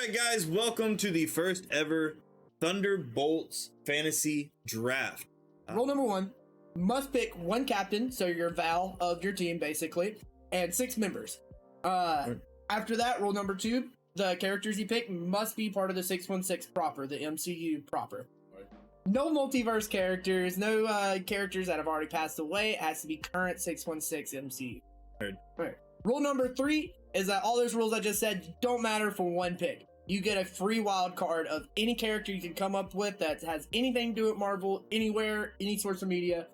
right, guys, welcome to the first ever Thunderbolts fantasy draft. Rule number 1, must pick one captain, so your Val of your team, basically, and 6 members. After that, rule number 2, the characters you pick must be part of the 616 proper, the MCU proper. No multiverse characters, no characters that have already passed away. It has to be current 616 MCU. Right. Rule number 3 is that all those rules I just said don't matter for one pick. You get a free wild card of any character you can come up with that has anything to do with Marvel, anywhere, any source of media,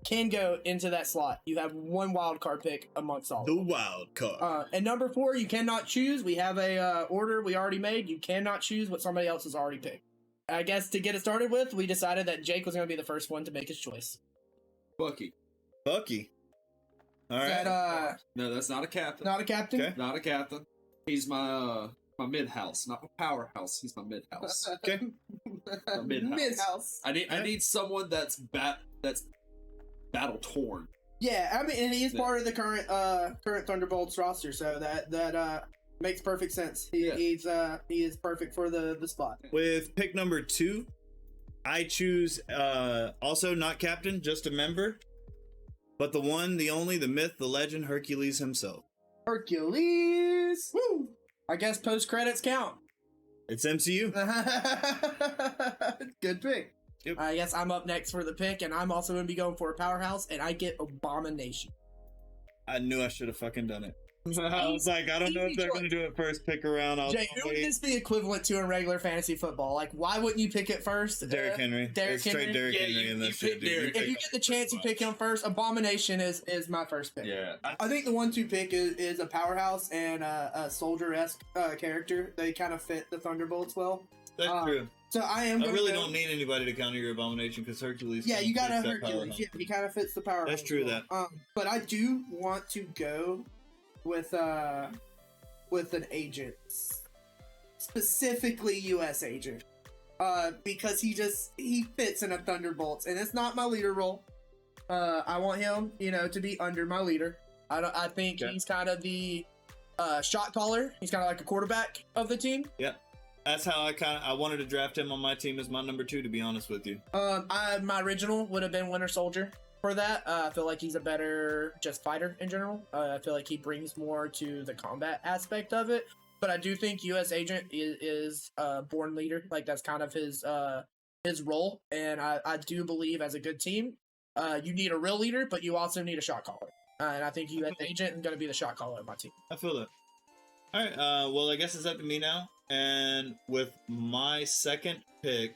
can go into that slot. You have one wild card pick amongst all. The wild card. And number 4, you cannot choose. We have a order we already made. You cannot choose what somebody else has already picked. I guess to get it started with, we decided that Jake was going to be the first one to make his choice. Bucky. All right. No, that's not a captain. Not a captain? Okay. Not a captain. He's my mid house, not my powerhouse. He's my mid house. Okay. My mid house. Mid-house. I need someone that's battle torn. Yeah, I mean, and he's part of the current Thunderbolts roster, so that makes perfect sense. He is perfect for the spot. With pick number 2, I choose also not captain, just a member, but the one, the only, the myth, the legend, Hercules himself. Hercules! Woo! I guess post-credits count. It's MCU. Good pick. Yep. I guess I'm up next for the pick, and I'm also going to be going for a powerhouse, and I get Abomination. I knew I should have fucking done it. I was like, I don't know if they're going to do it first pick around. Jay, who would this be equivalent to in regular fantasy football? Like, why wouldn't you pick it first? Derrick Henry. Derrick Henry. Straight Derrick Henry in this shit, dude. If you get the chance, you pick him first. Abomination is my first pick. Yeah. I think the 1-2 pick is a powerhouse and a soldier-esque character. They kind of fit the Thunderbolts well. That's true. So I really don't need anybody to counter your Abomination because Hercules. Yeah, you got a Hercules. Yeah, he kind of fits the powerhouse. That's true. That. But I do want to go with an agent, specifically U.S. agent, because he fits in a Thunderbolts, and it's not my leader role. I want him, to be under my leader. I think he's kind of the shot caller. He's kind of like a quarterback of the team. Yeah. That's how I wanted to draft him on my team as my number 2, to be honest with you. My original would have been Winter Soldier for that. I feel like he's a better just fighter in general. I feel like he brings more to the combat aspect of it. But I do think U.S. Agent is born leader. Like, that's kind of his role. And I do believe as a good team, you need a real leader, but you also need a shot caller. And I think U.S. Agent is going to be the shot caller of my team. I feel that. All right. Well, I guess it's up to me now. And with my second pick,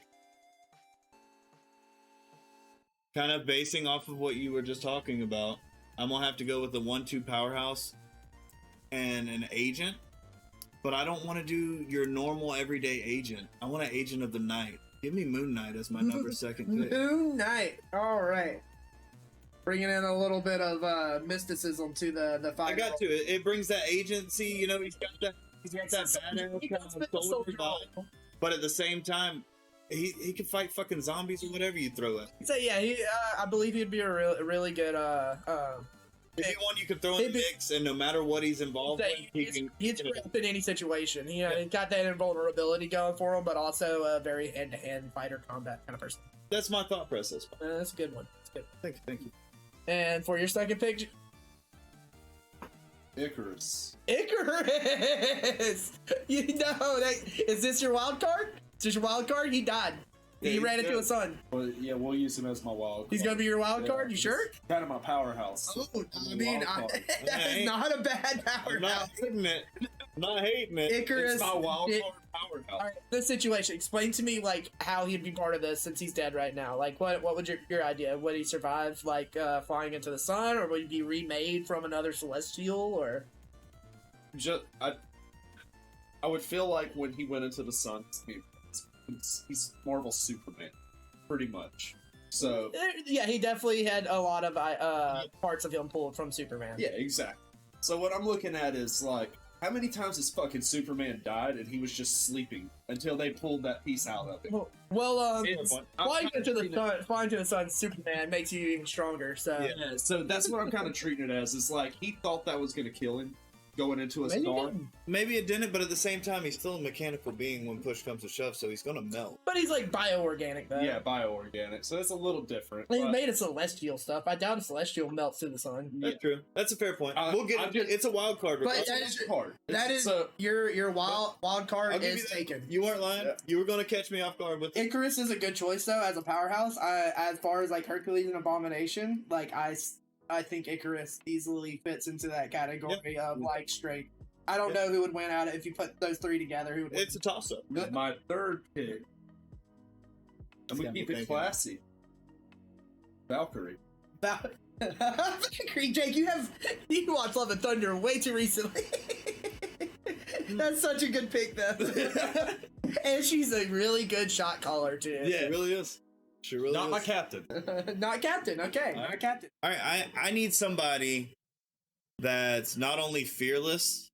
kind of basing off of what you were just talking about, I'm going to have to go with the 1-2 powerhouse and an agent. But I don't want to do your normal everyday agent. I want an agent of the night. Give me Moon Knight as my number 2nd pick. Moon Knight. All right. Bringing in a little bit of mysticism to the fight. I got to. It brings that agency, he's got that badass kind of soldier vibe. But at the same time, he can fight fucking zombies or whatever you throw at. So yeah, I believe he'd be a really good If you want, you can throw in the mix, and no matter what he's involved in, he's great in any situation. He's got that invulnerability going for him, but also a very hand-to-hand fighter combat kind of person. That's my thought process. That's a good one. That's good. Thank you. And for your second pick, Icarus. Is this your wild card? Is this your wild card? He died. Yeah, he ran into a sun. Well, yeah, we'll use him as my wild card. He's gonna be your wild card? You sure? Kind of my powerhouse. Oh, I mean, that's not a bad powerhouse. I'm not hating it. Icarus. It's my wild card powerhouse. All right, this situation. Explain to me, like, how he'd be part of this since he's dead right now. Like, what would your idea? Would he survive, like, flying into the sun, or would he be remade from another celestial, or? I would feel like when he went into the sun, he's Marvel's Superman, pretty much. So yeah, he definitely had a lot of parts of him pulled from Superman. Yeah, exactly. So what I'm looking at is like, how many times has fucking Superman died and he was just sleeping until they pulled that piece out of him? Well, flying to the sun, Superman makes you even stronger. So yeah, so that's what I'm kind of treating it as. Is like he thought that was gonna kill him, going into a Maybe he storm. didn't. Maybe it didn't, but at the same time, he's still a mechanical being when push comes to shove, so he's gonna melt. But he's like bioorganic though. Yeah, bioorganic. So it's a little different. He but- made a celestial stuff. I doubt a celestial melts to the sun. That's true. That's a fair point. We'll get I'm it. just- It's a wild card. But regardless. that is hard. that is So, your wild card I'll give is you that. taken. You weren't lying. Yeah. You were gonna catch me off guard with it. Icarus is a good choice though as a powerhouse. As far as like Hercules and Abomination, like I think Icarus easily fits into that category of like straight. I don't know who would win out if you put those three together. Who would win? It's a toss-up. my third pick. I'm It's gonna got me keep it thinking. classy. Valkyrie. Valkyrie, Jake, you watched Love and Thunder way too recently. That's such a good pick though. And she's a really good shot caller too. Yeah, it really is. She really Not is. my captain. Not captain. Okay, not captain. All right, I need somebody that's not only fearless,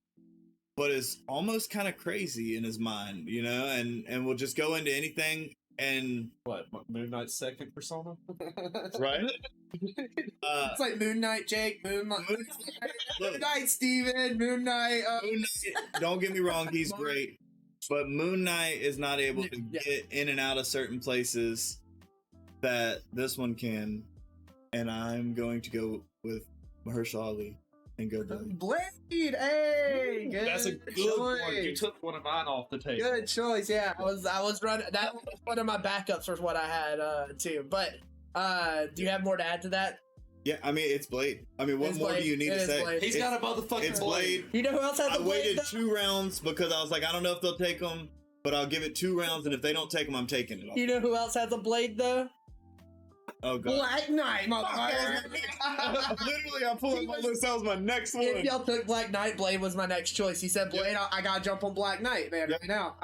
but is almost kind of crazy in his mind, you know, and will just go into anything and What? Moon Knight's second persona? right. It's like Moon Knight, Jake, Moon Look, Knight, Steven, Moon Knight. Moon Knight, don't get me wrong, he's great, but Moon Knight is not able to get in and out of certain places that this one can, and I'm going to go with Mahershala Ali and go Blade. Blade, hey, good. That's a good choice. one. You took one of mine off the table. Good choice. Yeah, I was running. That was one of my backups was what I had too. But do you have more to add to that? Yeah, I mean it's Blade. I mean, what It's more Blade. do you need It to is say? Blade. He's got a motherfucking It's Blade. You know who else has I the Blade? waited though? 2 rounds because I was like, I don't know if they'll take them, but I'll give it 2 rounds, and if they don't take them, I'm taking it. You know who else has a blade though? Oh god! Black Knight, motherfucker. Literally, I pulled up my list. That was my next If one. y'all took Black Knight, Blade was my next choice. He said Blade. I gotta jump on Black Knight, man, Yep. right now.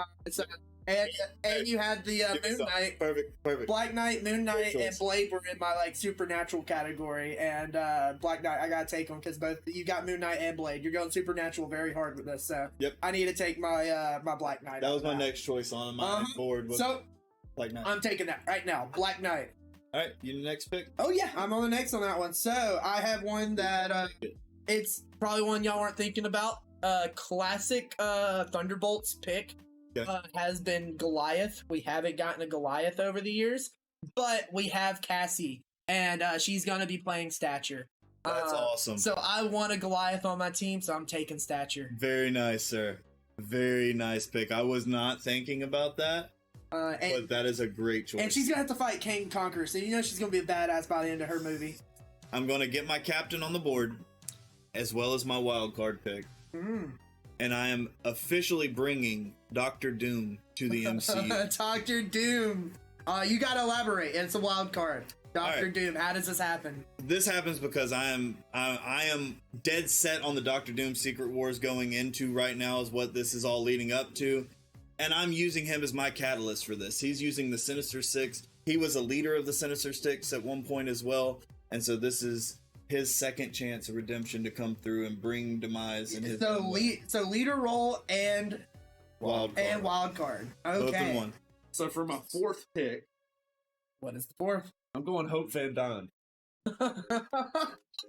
And you had the Give me Moon some. Knight. Perfect. Black Knight, Moon Knight, choice. and Blade were in my like supernatural category, and Black Knight I gotta take them because both you got Moon Knight and Blade. You're going supernatural very hard with this, so Yep. I need to take my my Black Knight. That on was my next choice on my Uh-huh. board. Was So like now. I'm taking that right now, Black Knight. All right, you next pick. Oh yeah, I'm on the next on that one. So I have one that it's probably one y'all weren't thinking about. Classic Thunderbolts pick Okay. has been Goliath. We haven't gotten a Goliath over the years, but we have Cassie, and she's gonna be playing Stature. That's awesome. So I want a Goliath on my team, so I'm taking Stature. Very nice, sir. Very nice pick. I was not thinking about that, but And that is a great choice. she's gonna have to fight King Conqueror, so you know she's gonna be a badass by the end of her movie. I'm going to get my captain on the board, as well as my wild card pick, and I am officially bringing Doctor Doom to the MCU. Doctor Doom. You gotta elaborate. It's a wild card. Doctor right. Doom. How does this happen? This happens because I am dead set on the Doctor Doom Secret Wars going into right now is what this is all leading up to, and I'm using him as my catalyst for this. He's using the Sinister Six. He was a leader of the Sinister Six at one point as well, and so this is his second chance of redemption to come through and bring demise in his own way. So leader role and Wild card. wild card. Both in Okay. one. So for my fourth pick, What is the fourth? I'm going Hope Van Dyne.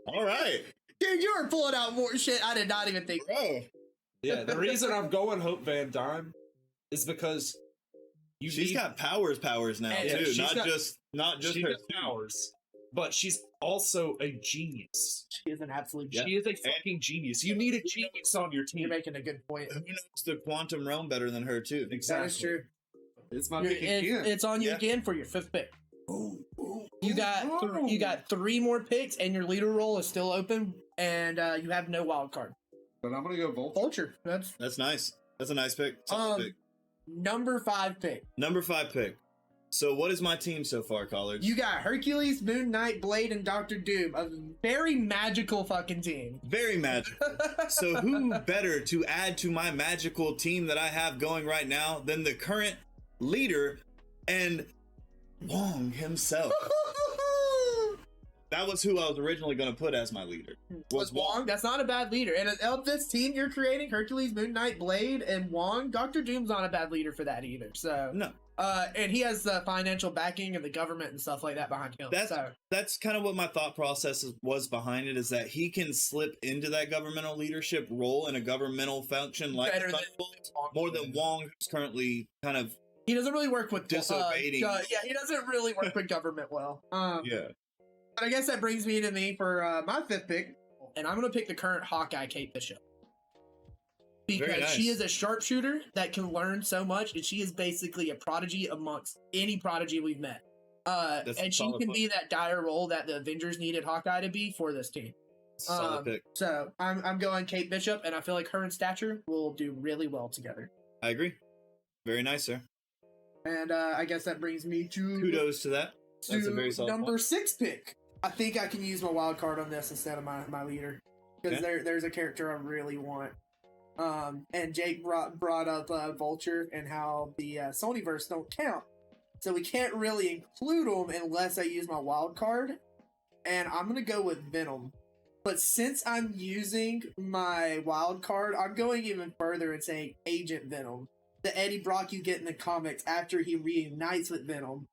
All right, Dude, you were pulling out more shit I did not even think. bro. Yeah, the reason I'm going Hope Van Dyne is because She's got powers now And too. she's Not got- just she's her got powers, but she's also a genius. She is an absolute. Yeah. She is a fucking genius. You need a genius on your You're team. making a good point. Who knows the quantum realm better than her too? Exactly. That is true. It's my You're- pick again. it's on you Yeah. again for your fifth pick. You got 3 more picks, and your leader role is still open, and you have no wild card. But I'm gonna go Vulture. Vulture. That's That's nice. That's a nice pick. Solid pick. number 5 pick. Number 5 pick. So what is my team so far, College? You got Hercules, Moon Knight, Blade, and Doctor Doom. A very magical fucking team. Very magical. So who better to add to my magical team that I have going right now than the current leader and Wong himself? that was who I was originally going to put as my leader. Was Wong. That's not a bad leader. And of this team you're creating, Hercules, Moon Knight, Blade, and Wong, Dr. Doom's not a bad leader for that either. So No. And he has the financial backing and the government and stuff like that behind him. That's kind of what my thought process was behind it, is that he can slip into that governmental leadership role in a governmental function like Thunderbolt more than Wong, who's currently kind of he doesn't really work with disobeying. he doesn't really work with government well. Yeah. But I guess that brings me to me for my 5th pick, and I'm going to pick the current Hawkeye, Kate Bishop. Because she is a sharpshooter that can learn so much, and she is basically a prodigy amongst any prodigy we've met. And she can be that dire role that the Avengers needed Hawkeye to be for this team. Solid pick. So I'm going Kate Bishop, and I feel like her and Stature will do really well together. I agree. Very nice, sir. And I guess that brings me to kudos to that. That's a very solid number 6 pick. I think I can use my wild card on this instead of my leader, because there's a character I really want. And Jake brought up Vulture and how the Sonyverse don't count, so we can't really include them unless I use my wild card. And I'm gonna go with Venom. But since I'm using my wild card, I'm going even further and saying Agent Venom, the Eddie Brock you get in the comics after he reunites with Venom.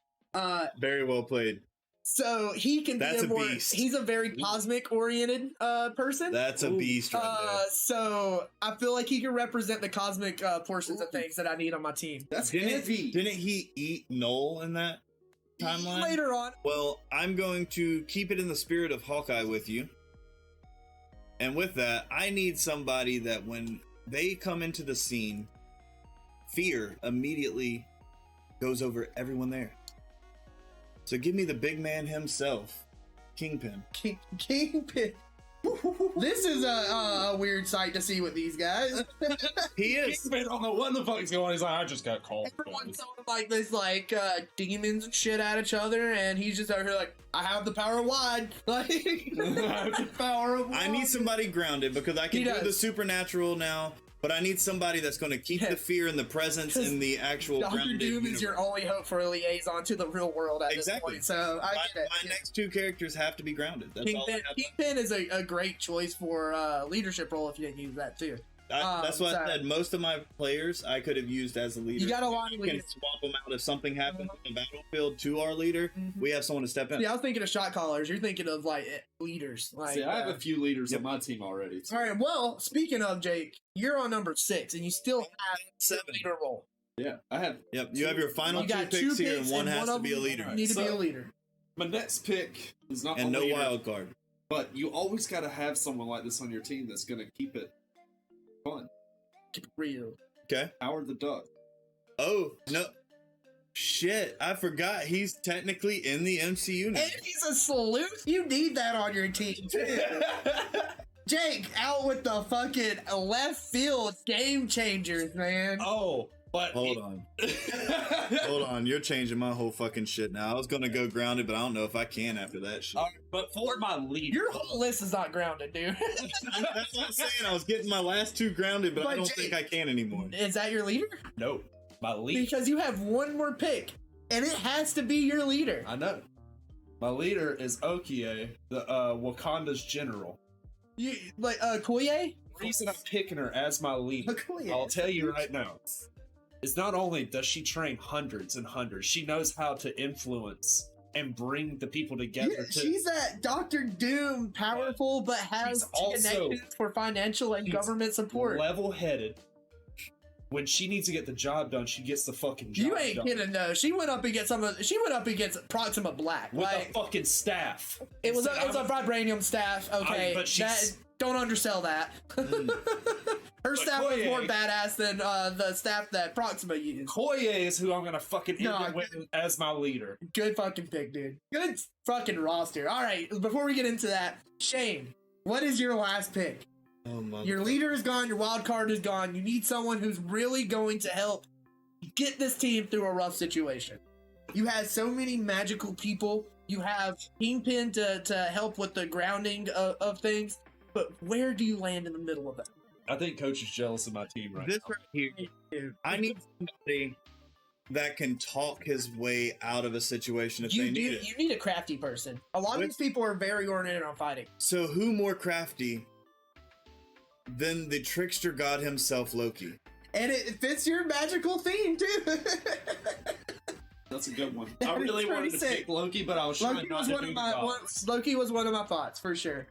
Very well played. So he can be beast. He's a very cosmic oriented person. That's a beast right there. So I feel like he can represent the cosmic portions of things that I need on my team. That's didn't he eat Null in that timeline? Later on. Well, I'm going to keep it in the spirit of Hawkeye with you. And with that, I need somebody that when they come into the scene, fear immediately goes over everyone there. So give me the big man himself, Kingpin. Kingpin. This is a weird sight to see with these guys. He is. Kingpin don't know what the fuck's going on. He's like, I just got called. Everyone's throwing like this, demons and shit at each other, and he's just out here like, I have the power of wide. Like, I have the power of wide. I need somebody grounded because I can do the supernatural now. But I need somebody that's going to keep the fear and the presence in the actual Dr. grounded Doom universe. is your only hope for a liaison to the real world at this point. So I get it. My next 2 characters have to be grounded. That's Kingpin is a great choice for leadership role if you didn't use that too. That's what I said. Most of my players I could have used as a leader. You got a lot of leaders. Can swap them out if something happens on the battlefield to our leader. We have someone to step in. Yeah, I was thinking of shot callers. You're thinking of leaders. See, I have a few leaders on my team already. All right. Well, speaking of Jake, you're on number 6, and you still have 7 leader role. Yeah, I have. Yep, you have your final 2 picks here, and one has to be a leader. You need to be a leader. My next pick is not and no wild card. But you always got to have someone like this on your team that's going to keep it fun. Keep it real. Okay. Howard the Duck. Oh, no. Shit, I forgot he's technically in the MCU now. And he's a sleuth? You need that on your team, too. Jake, out with the fucking left field game changers, man. Oh, but... Hold on. Hold on, you're changing my whole fucking shit now. I was going to go grounded, but I don't know if I can after that shit. But for my leader... Your whole list is not grounded, dude. That's what I'm saying. I was getting my last 2 grounded, but I don't think I can anymore. Is that your leader? No. My leader. Because you have one more pick, and it has to be your leader. I know. My leader is Okie, the Wakanda's general. You Koye? The reason I'm picking her as my leader, I'll tell you right now, is not only does she train hundreds and hundreds, she knows how to influence and bring the people together. Yeah, she's that Dr. Doom, powerful, but has connections for financial and government support. Level-headed. When she needs to get the job done, she gets the fucking job done. You ain't kidding, though. She went up against Proxima Black with a fucking staff. It was a vibranium staff. Okay, but don't undersell that. Her staff was more badass than the staff that Proxima used. Koye is who I'm gonna fucking end up with as my leader. Good fucking pick, dude. Good fucking roster. All right, before we get into that, Shane, what is your last pick? Your leader is gone, your wild card is gone. You need someone who's really going to help get this team through a rough situation. You have so many magical people. You have Kingpin to help with the grounding of things. But where do you land in the middle of that? I think Coach is jealous of my team right now. Right here, I need somebody that can talk his way out of a situation if You they need it. You need a crafty person. A lot of these people are very oriented on fighting. So who more crafty than the trickster god himself, Loki? And it fits your magical theme too. That's a good one. That I is really pretty wanted to sick. pick Loki, but I was trying Loki not was to one do of my gods. Loki was one of my thoughts for sure.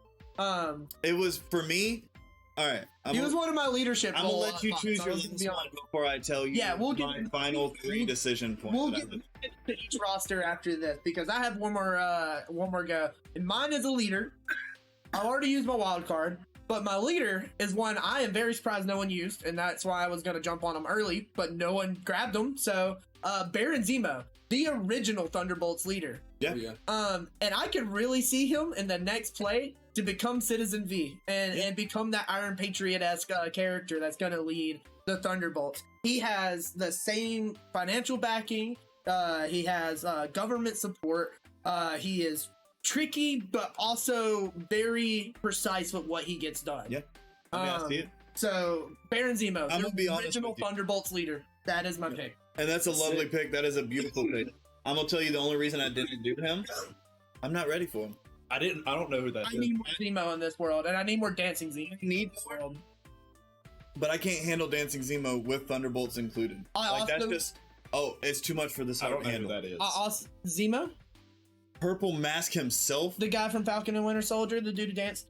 It was for me. All right, He was one of my leadership. I'm gonna goal let you thoughts. choose I your was gonna last be one honest. before I tell you. Yeah, we'll my get- final three decision points. We'll that I get did. to each roster after this because I have one more go. And mine is a leader. I already used my wild card, but my leader is one I am very surprised no one used, and that's why I was gonna jump on him early, but no one grabbed him. So Baron Zemo, the original Thunderbolts leader. Yeah. And I could really see him in the next play to become Citizen V and become that Iron Patriot-esque character that's going to lead the Thunderbolts. He has the same financial backing. He has government support. He is tricky, but also very precise with what he gets done. Yeah. I mean, I see it. So Baron Zemo, I'm gonna be the honest original with you. Thunderbolts leader. That is my pick. And that's a lovely Sick. pick. That is a beautiful pick. I'm gonna tell you the only reason I didn't do him. I'm not ready for him. I don't know who that I is. need more Zemo in this world, and I need more Dancing Zemo I in need, this world. but I can't handle Dancing Zemo with Thunderbolts included. I That's also- just. Oh, it's too much for this. I don't know handle. who that is. Zemo, Purple Mask himself. the guy from Falcon and Winter Soldier, the dude who danced.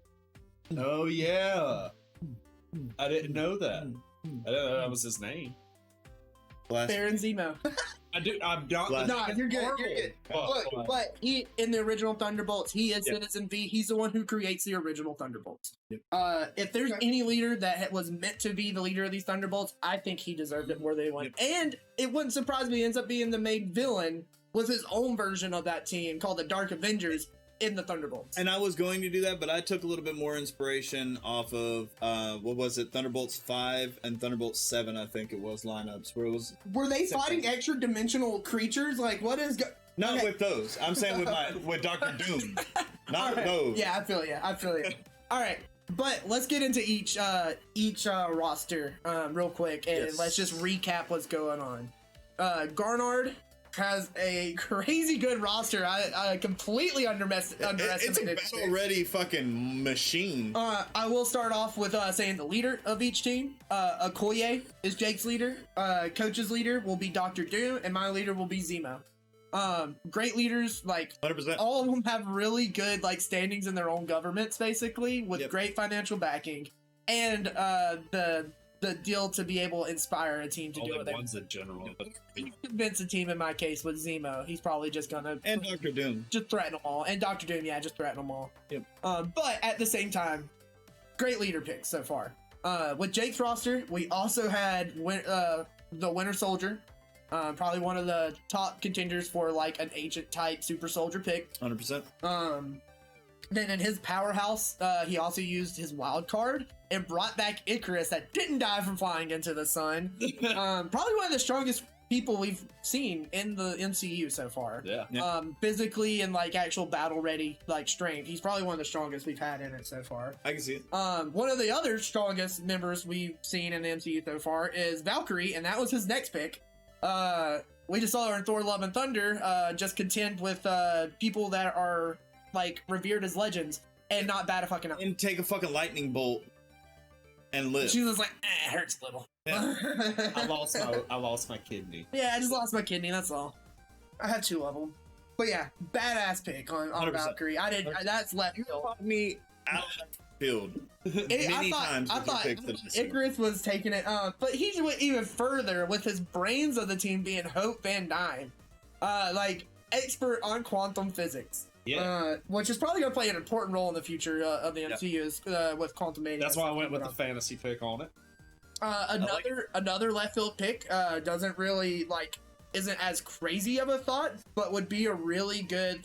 Oh yeah, I didn't know that. I didn't know that was his name. Blast. Baron Zemo. I'm not. Blast. No, you're good. Marvel. You're good. Oh, Look, but he in the original Thunderbolts, he is Yeah. Citizen V. He's the one who creates the original Thunderbolts. Yep. If there's any leader that was meant to be the leader of these Thunderbolts, I think he deserved it more than anyone. And it wouldn't surprise me he ends up being the main villain with his own version of that team called the Dark Avengers in the Thunderbolts. And I was going to do that, but I took a little bit more inspiration off of what was it, Thunderbolts 5 and Thunderbolts 7, I think it was lineups where it was Were they Same fighting thing. extra dimensional creatures? Like what is? not Okay. with those. I'm saying with Doctor Doom, not Alright. those. Yeah, I feel you. All right, but let's get into each roster real quick, and Yes. let's just recap what's going on. Garnard has a crazy good roster. I completely It's underestimated. a battle ready fucking machine. I will start off with saying the leader of each team. Okoye is Jake's leader. Coach's leader will be Dr. Doom, and my leader will be Zemo. Great leaders, like 100%. all of them have really good like standings in their own governments, basically, with Yep. great financial backing, and the deal to be able to inspire a team to do Only what they ones in general. But convince a team. In my case, with Zemo, he's probably just gonna And Doctor Doom. just threaten them all, and Doctor Doom, yeah, just threaten them all. Yep. But at the same time, great leader picks so far. With Jake's roster, we also had the Winter Soldier, probably one of the top contenders for like an agent type super soldier pick. 100%. Then in his powerhouse, he also used his wild card and brought back Icarus that didn't die from flying into the sun. Probably one of the strongest people we've seen in the MCU so far. yeah. Yeah. Physically and like actual battle ready like strength. He's probably one of the strongest we've had in it so far. I can see it. One of the other strongest members we've seen in the MCU so far is Valkyrie, and that was his next pick. We just saw her in Thor: Love and Thunder, just contend with people that are like revered as legends and not bad at fucking up. And take a fucking lightning bolt and live. She was like, it hurts a little. Yeah. I lost my kidney. Yeah, I just lost my kidney, that's all. I have two of them. But yeah, badass pick on 100%. Valkyrie. That's left field. Caught me out of the field many times I with your thought picks of this year. Icarus was taking it, but he went even further with his brains of the team being Hope Van Dyne, like expert on quantum physics. Yeah. Which is probably going to play an important role in the future of the MCU is, with Quantum Mania. That's why I went with the fantasy pick on it. Another left field pick doesn't really isn't as crazy of a thought, but would be a really good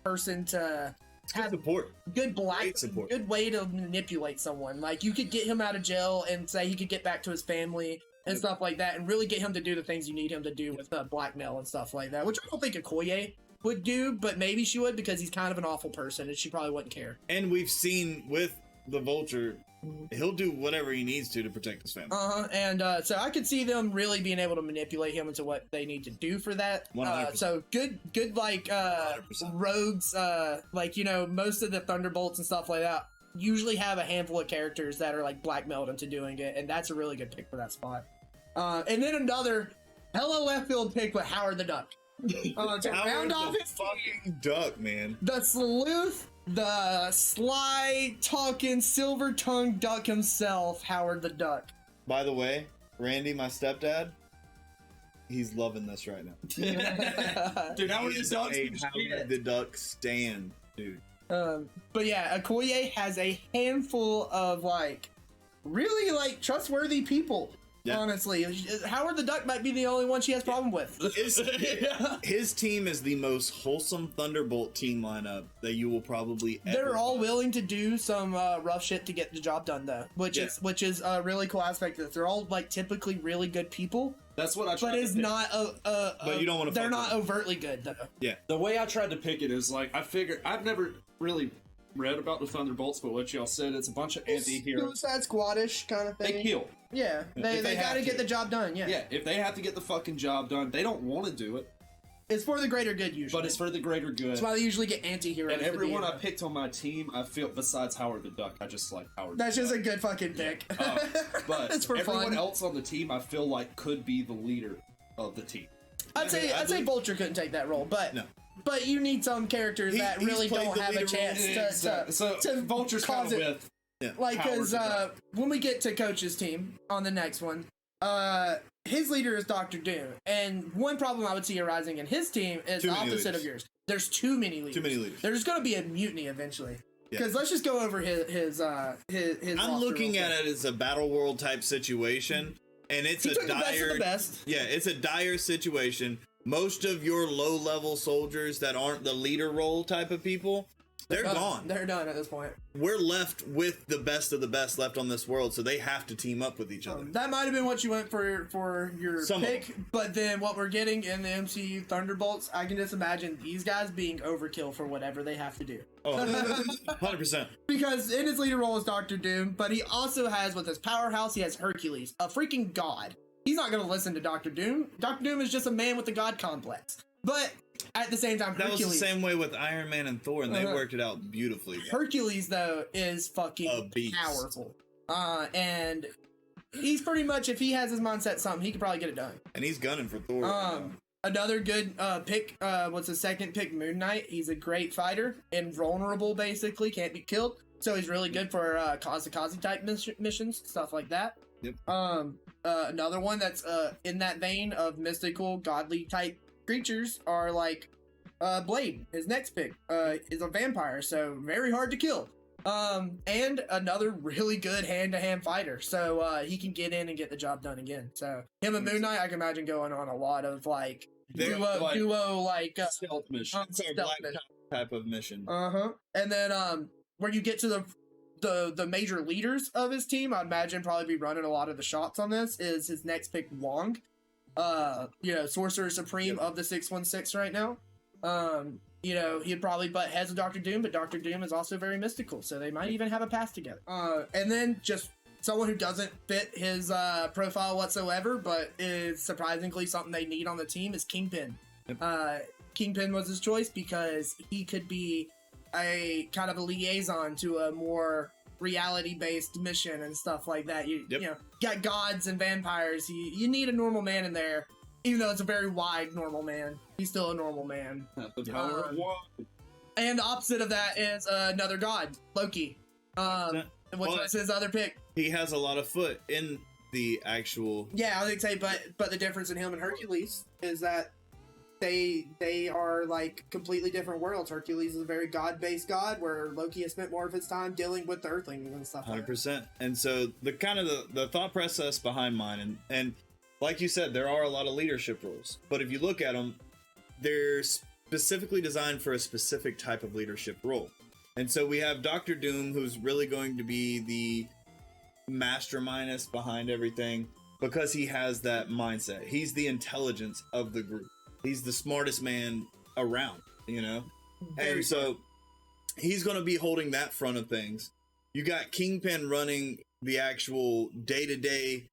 person to Good have support. Great support. good way to manipulate someone. Like you could get him out of jail and say he could get back to his family and stuff like that, and really get him to do the things you need him to do with blackmail and stuff like that. Which I don't think Okoye would do, but maybe she would because he's kind of an awful person and she probably wouldn't care. And we've seen with the Vulture He'll do whatever he needs to protect his family. And so I could see them really being able to manipulate him into what they need to do for that. 100%. So good like 100%. rogues, like, you know, most of the Thunderbolts and stuff like that usually have a handful of characters that are like blackmailed into doing it, and that's a really good pick for that spot. And then another hello left field pick with Howard the Duck. To round off his fucking duck, man. The sleuth, the sly talking silver tongued duck himself, Howard the Duck. By the way, Randy, my stepdad, he's loving this right now. Dude, Howard the Duck's Howard the Duck stand, dude. But yeah, Okoye has a handful of like really like trustworthy people. Yeah. Honestly, Howard the Duck might be the only one she has problem with. His team is the most wholesome Thunderbolt team lineup that you will probably ever They're all find. willing to do some rough shit to get the job done, though, which is a really cool aspect of this. They're all like typically really good people. That's what I tried but to it's pick. not but you don't want to. They're not overtly good, though. Yeah. The way I tried to pick it is like I figured I've never really read about the Thunderbolts, but what y'all said, it's a bunch of anti-heroes. Suicide Squad-ish kind of thing. They kill. Yeah, they got to get the job done. Yeah. Yeah, if they have to get the fucking job done, they don't want to do it. It's for the greater good usually. But it's for the greater good. That's why they usually get anti-heroes. And everyone I picked on my team, I feel besides Howard the Duck, I just like Howard. That's just a good fucking pick. But it's for everyone fun. else on the team, I feel like could be the leader of the team. I'd say Vulture couldn't take that role, but no. But you need some characters that really don't have a chance to Vulture's cause it. with. Yeah. Like, because when we get to Coach's team on the next one, his leader is Dr. Doom. And one problem I would see arising in his team is the opposite of yours. There's too many leaders. Too many leaders. There's going to be a mutiny eventually. Because let's just go over his I'm looking at it as a battle world type situation, and it's a dire. Yeah, it's a dire situation. Most of your low level soldiers that aren't the leader role type of people, they're gone. They're done at this point. We're left with the best of the best left on this world, so they have to team up with each other. That might have been what you went for your pick, but then what we're getting in the MCU Thunderbolts, I can just imagine these guys being overkill for whatever they have to do. Oh, 100%. Because in his leader role is Dr. Doom, but he also has, with his powerhouse, he has Hercules, a freaking god. He's not going to listen to Dr. Doom. Dr. Doom is just a man with a god complex. But at the same time, Hercules... That was the same way with Iron Man and Thor, and they worked it out beautifully. Hercules, though, is fucking powerful. And he's pretty much, if he has his mind set something, he could probably get it done. And he's gunning for Thor. Another good pick was the second pick, Moon Knight. He's a great fighter, invulnerable, basically, can't be killed. So he's really good for Kazi type missions, stuff like that. Yep. Another one that's in that vein of mystical, godly type creatures are like Blade. His next pick is a vampire, so very hard to kill. And another really good hand-to-hand fighter, so he can get in and get the job done again. So him and Moon Knight, I can imagine going on a lot of like duo stealth mission, type of mission. And then where you get to the major leaders of his team, I'd imagine probably be running a lot of the shots on this. Is his next pick Wong, Sorcerer Supreme of the 616 right now. He'd probably butt heads with Dr. Doom, but Dr. Doom is also very mystical, so they might even have a path together. And then just someone who doesn't fit his profile whatsoever, but is surprisingly something they need on the team is Kingpin. Yep. Kingpin was his choice because he could be a kind of a liaison to a more reality-based mission and stuff like that. You got gods and vampires. You need a normal man in there. Even though it's a very wide normal man, he's still a normal man. And the opposite of that is another god, Loki. Which was his other pick. He has a lot of foot in the actual... Yeah, I was gonna say, but the difference in him and Hercules is that they are like completely different worlds. Hercules is a very god-based god, where Loki has spent more of his time dealing with the Earthlings and stuff. 100%. And so the kind of the thought process behind mine, and like you said, there are a lot of leadership roles, but if you look at them, they're specifically designed for a specific type of leadership role. And so we have Dr. Doom, who's really going to be the mastermindest behind everything because he has that mindset. He's the intelligence of the group. He's the smartest man around, And so he's going to be holding that front of things. You got Kingpin running the actual day-to-day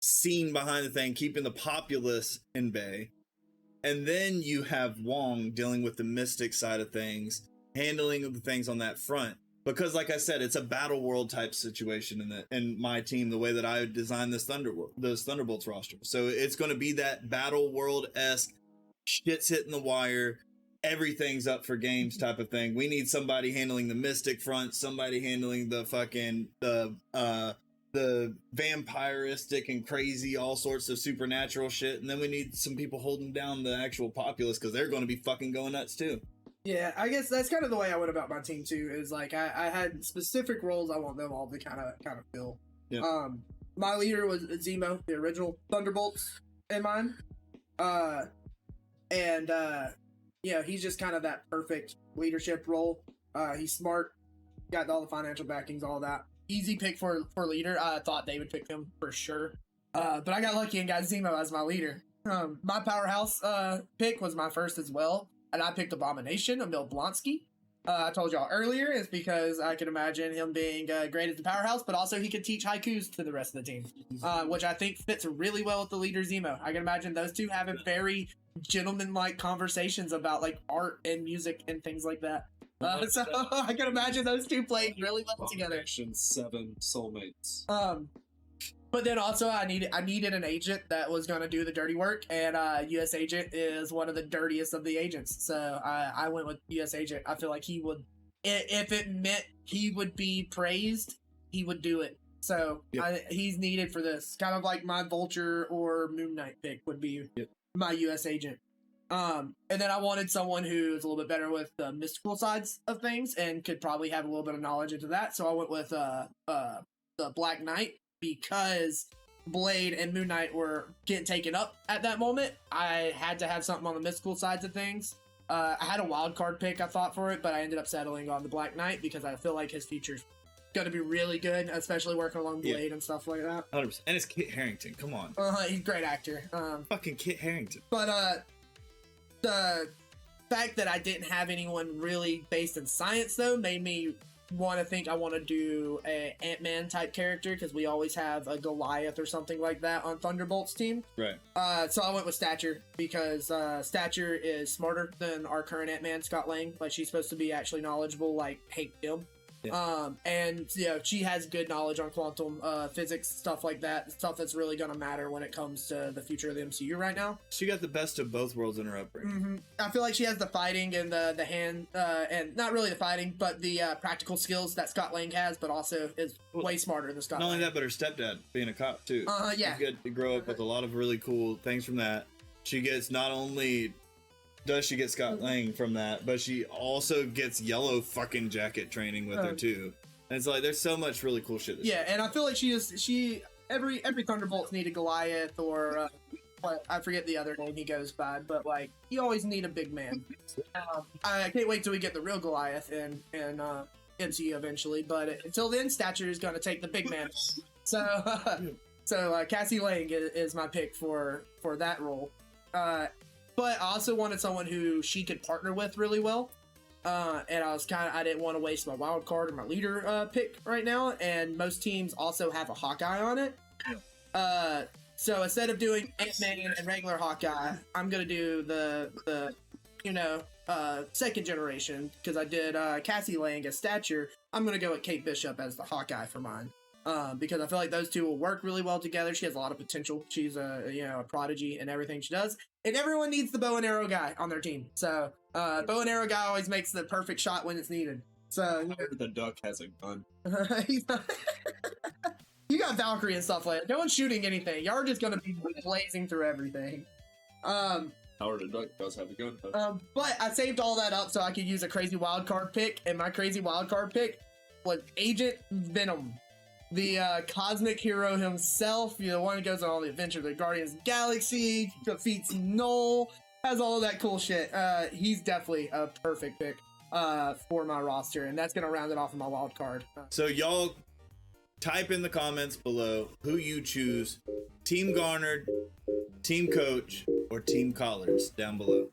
scene behind the thing, keeping the populace in bay. And then you have Wong dealing with the mystic side of things, handling the things on that front. Because, like I said, it's a battle world type situation in my team, the way that I designed this Thunderbolts roster. So it's going to be that battle world-esque, shit's hitting the wire, everything's up for games type of thing. We need somebody handling the mystic front, somebody handling the fucking the vampiristic and crazy, all sorts of supernatural shit, and then we need some people holding down the actual populace because they're going to be fucking going nuts too. Yeah, I guess that's kind of the way I went about my team too. Is like I had specific roles I want them all to kind of fill. Yeah. My leader was Zemo, the original Thunderbolts in mine. Yeah, he's just kind of that perfect leadership role. He's smart, got all the financial backings, all that. Easy pick for leader. I thought they would pick him for sure. But I got lucky and got Zemo as my leader. My powerhouse pick was my first as well. And I picked Abomination, Emil Blonsky. I told y'all earlier, it's because I could imagine him being great as the powerhouse, but also he could teach haikus to the rest of the team, which I think fits really well with the leader Zemo. I can imagine those two having very gentleman-like conversations about like art and music and things like that. So I can imagine those two playing really well together. 7 soulmates. But then also I needed an agent that was going to do the dirty work, and U.S. Agent is one of the dirtiest of the agents. So I went with U.S. Agent. I feel like he would, if it meant he would be praised, he would do it. So he's needed for this. Kind of like my Vulture or Moon Knight pick would be my U.S. Agent. And then I wanted someone who's a little bit better with the mystical sides of things and could probably have a little bit of knowledge into that. So I went with the Black Knight, because Blade and Moon Knight were getting taken up at that moment. I had to have something on the mystical sides of things. I had a wild card pick, I thought, for it, but I ended up settling on the Black Knight because I feel like his future's going to be really good, especially working along Blade and stuff like that. 100%. And it's Kit Harington. Come on. He's a great actor. Fucking Kit Harington. But the fact that I didn't have anyone really based in science, though, made me want to think I want to do a Ant-Man type character, because we always have a Goliath or something like that on Thunderbolt's team. Right. So I went with Stature, because Stature is smarter than our current Ant-Man, Scott Lang. Like, she's supposed to be actually knowledgeable like Hank Pym. And she has good knowledge on quantum physics, stuff like that, stuff that's really going to matter when it comes to the future of the MCU right now. She got the best of both worlds in her upbringing. I feel like she has the fighting and the hand, and not really the fighting, but the practical skills that Scott Lang has, but also is way smarter than Scott Lang. Not only that, but her stepdad being a cop too. Yeah. You get to grow up with a lot of really cool things from that. She gets not only does she get Scott Lang from that, but she also gets Yellow fucking Jacket training with her too. And it's like there's so much really cool shit. And I feel like every Thunderbolts need a Goliath, or I forget the other name he goes by, but like you always need a big man. I can't wait till we get the real Goliath in MCU eventually, but until then, Stature is going to take the big man. So Cassie Lang is my pick for that role. But I also wanted someone who she could partner with really well. And I didn't want to waste my wild card or my leader pick right now. And most teams also have a Hawkeye on it. So instead of doing Ant-Man and regular Hawkeye, I'm going to do the second generation, because I did Cassie Lang as Stature. I'm going to go with Kate Bishop as the Hawkeye for mine. Because I feel like those two will work really well together. She has a lot of potential. She's a prodigy in everything she does. And everyone needs the bow and arrow guy on their team. So bow and arrow guy always makes the perfect shot when it's needed. So the duck has a gun. You got Valkyrie and stuff like that. No one's shooting anything. Y'all are just gonna be blazing through everything. Howard the Duck does have a gun. But I saved all that up so I could use a crazy wild card pick, and my crazy wild card pick was Agent Venom. The cosmic hero himself, the one who goes on all the adventures of the Guardians of the Galaxy, defeats Null, has all of that cool shit. He's definitely a perfect pick for my roster, and that's going to round it off in my wild card. So y'all type in the comments below who you choose, Team Garnered, Team Coach, or Team Collars down below.